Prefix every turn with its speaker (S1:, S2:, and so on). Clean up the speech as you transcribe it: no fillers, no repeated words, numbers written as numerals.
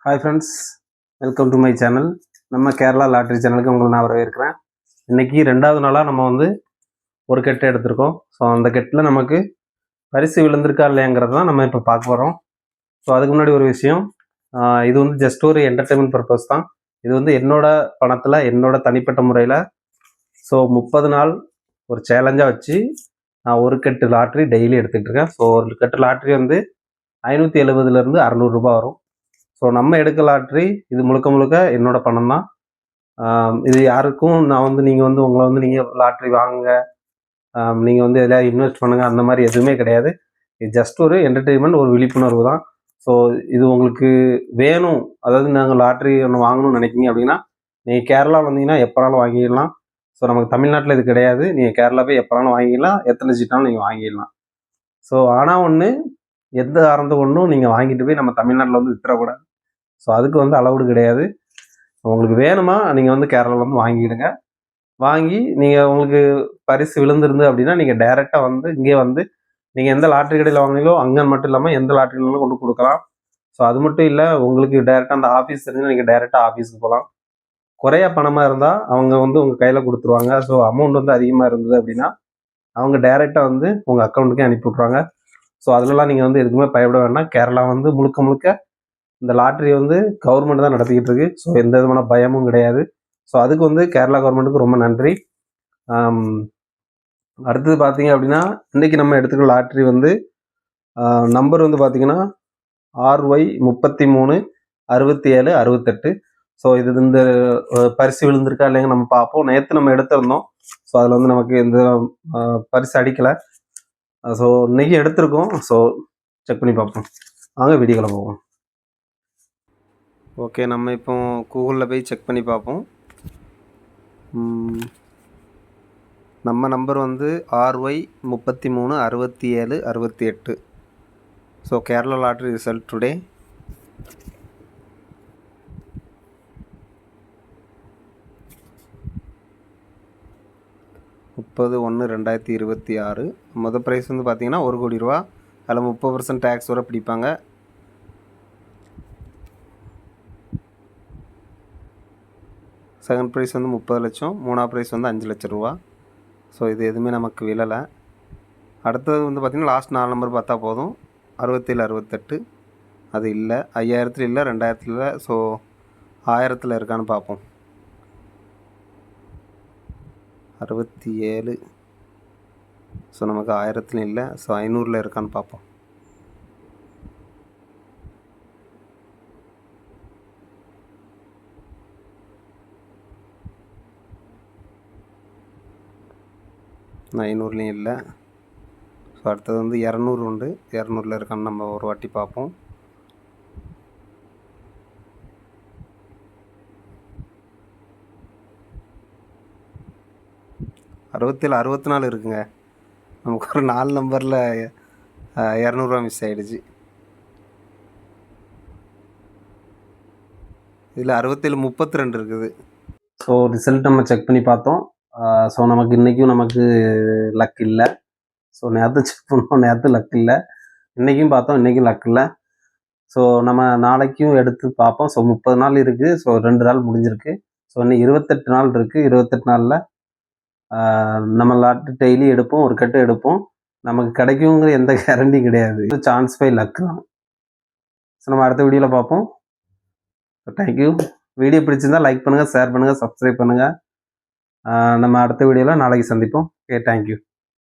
S1: Hi friends, welcome to my channel. நம்ம Kerala lottery சேனலுக்கு உங்களை நான் வரவேற்கிறேன். இன்றைக்கி 2வது நாளாக நம்ம வந்து ஒரு கெட்டை எடுத்திருக்கோம். ஸோ அந்த கெட்டில் நமக்கு பரிசு விழுந்திருக்கா இல்லையாங்கிறது தான் நம்ம இப்போ பார்க்க போகிறோம். ஸோ அதுக்கு முன்னாடி ஒரு விஷயம், இது வந்து ஜஸ்ட் ஒரு என்டர்டெயின்மெண்ட் பர்பஸ் தான். இது வந்து என்னோட பணத்தில் என்னோட தனிப்பட்ட முறையில் ஸோ 30 நாள் ஒரு சேலஞ்சாக வச்சு நான் ஒரு கெட்டு லாட்ரி டெய்லி எடுத்துகிட்டு இருக்கேன். ஸோ ஒரு கெட்டு லாட்ரி வந்து 570 600 ரூபா வரும். ஸோ நம்ம எடுக்க லாட்ரி இது முழுக்க முழுக்க என்னோட பணம் தான். இது யாருக்கும் நான் வந்து நீங்கள் வந்து உங்களை வந்து நீங்கள் லாட்ரி வாங்குங்க, நீங்கள் வந்து எதாவது இன்வெஸ்ட் பண்ணுங்கள், அந்த மாதிரி எதுவுமே கிடையாது. இது ஜஸ்ட் ஒரு என்டர்டெயின்மெண்ட், ஒரு விழிப்புணர்வு தான். ஸோ இது உங்களுக்கு வேணும், அதாவது நாங்கள் லாட்ரி ஒன்று வாங்கணும்னு நினைக்கிங்க அப்படின்னா நீங்கள் கேரளா வந்தீங்கன்னா எப்போனாலும் வாங்கிடலாம். ஸோ நமக்கு தமிழ்நாட்டில் இது கிடையாது. நீங்கள் கேரளா போய் எப்போனாலும் வாங்கிடலாம், எத்தனை சீட்டாலும் நீங்கள் வாங்கிடலாம். ஸோ ஆனால் ஒன்று, எந்த காரணத்தை ஒன்றும் நீங்கள் வாங்கிட்டு போய் நம்ம தமிழ்நாட்டில் வந்து வித்துறக்கூடாது. ஸோ அதுக்கு வந்து அலவுடு கிடையாது. உங்களுக்கு வேணுமா நீங்கள் வந்து கேரளாவில் வந்து வாங்கிடுங்க. வாங்கி நீங்கள் உங்களுக்கு பரிசு விழுந்திருந்து அப்படின்னா நீங்கள் டைரெக்டாக வந்து இங்கே வந்து நீங்கள் எந்த லாட்ரி கடையில் வாங்கினீங்களோ அங்கே மட்டும் இல்லாமல் எந்த லாட்ரியிலும் கொண்டு கொடுக்கலாம். ஸோ அது மட்டும் இல்லை, உங்களுக்கு டைரெக்டாக அந்த ஆஃபீஸ் தெரிஞ்சு நீங்கள் டைரெக்டாக ஆஃபீஸுக்கு போகலாம். குறையா பணமாக இருந்தால் அவங்க வந்து உங்கள் கையில் கொடுத்துருவாங்க. ஸோ அமௌண்ட் வந்து அதிகமாக இருந்தது அப்படின்னா அவங்க டைரெக்டாக வந்து உங்கள் அக்கௌண்ட்டுக்கே அனுப்பி விட்ருவாங்க. ஸோ அதிலலாம் நீங்கள் வந்து எதுக்குமே பயப்பட வேண்டாம். கேரளா வந்து முழுக்க முழுக்க இந்த லாட்ரி வந்து கவர்மெண்ட் தான் நடத்திக்கிட்டு இருக்கு. ஸோ எந்த விதமான பயமும் கிடையாது. ஸோ அதுக்கு வந்து கேரளா கவர்மெண்ட்டுக்கு ரொம்ப நன்றி. அடுத்தது பார்த்தீங்க அப்படின்னா, இன்றைக்கி நம்ம எடுத்துக்கிற லாட்ரி வந்து நம்பர் வந்து பார்த்தீங்கன்னா RY 33 67 68. ஸோ இது இந்த பரிசு விழுந்திருக்கா இல்லைங்க நம்ம பார்ப்போம். நேற்று நம்ம எடுத்திருந்தோம். ஸோ அதில் வந்து நமக்கு எந்த பரிசு அடிக்கலை. ஸோ இன்றைக்கி எடுத்திருக்கோம். ஸோ செக் பண்ணி பார்ப்போம். வாங்க வீடியோக்குள்ள போவோம். ஓகே, நம்ம இப்போ கூகுளில் போய் செக் பண்ணி பார்ப்போம். நம்ம நம்பர் வந்து RY 33 67 68. So Kerala lottery result today. முப்பது 1/2026. மொதல் ப்ரைஸ் வந்து பார்த்திங்கன்னா 1 கோடி ரூபா. அதில் 30% டேக்ஸ் வர பிடிப்பாங்க. செகண்ட் ப்ரைஸ் வந்து 30 லட்சம். 3ஆவது ப்ரைஸ் வந்து 5 லட்சம் ரூபா. ஸோ இது எதுவுமே நமக்கு விழலை. அடுத்தது வந்து பார்த்திங்கன்னா லாஸ்ட் 4 நம்பர் பார்த்தா போதும். 67 68. அது இல்லை. 5000 இல்லை, 2000 இல்லை. ஸோ 1000 இருக்கான்னு பார்ப்போம். 67. ஸோ நமக்கு 1000 இல்லை. ஸோ 500 இருக்கான்னு பார்ப்போம். நான் 500 இல்லை. ஸோ அடுத்தது வந்து 200 உண்டு. 200 இருக்கான்னு நம்ம ஒரு வாட்டி பார்ப்போம். அறுபத்தேழு 64 இருக்குங்க. நமக்கு ஒரு 4 நம்பரில் 200 மிஸ் ஆகிடுச்சு. இதில் 67 32 இருக்குது. ஸோ ரிசல்ட் நம்ம செக் பண்ணி பார்த்தோம். ஸோ நமக்கு இன்றைக்கும் நமக்கு லக் இல்லை. ஸோ நேற்று செக் பண்ணோம், நேற்று லக் இல்லை. இன்றைக்கும் பார்த்தோம், இன்றைக்கும் லக் இல்லை. ஸோ நம்ம நாளைக்கும் எடுத்து பார்ப்போம். ஸோ 30 நாள் இருக்குது. ஸோ 2 நாள் முடிஞ்சிருக்கு. ஸோ இன்னும் 28 நாள் இருக்குது. 28 நாளில் நம்ம லாட்ரி டெய்லி எடுப்போம், ஒரு கட்டு எடுப்போம். நமக்கு கிடைக்குங்கிற எந்த கேரண்டியும் கிடையாது. சான்ஸ் பை லக் தான். ஸோ நம்ம அடுத்த வீடியோவில் பார்ப்போம். தேங்க்யூ. வீடியோ பிடிச்சிருந்தால் லைக் பண்ணுங்கள், ஷேர் பண்ணுங்கள், சப்ஸ்கிரைப் பண்ணுங்கள். நம்ம அடுத்த வீடியோவில் நாளைக்கு சந்திப்போம். Okay, thank you.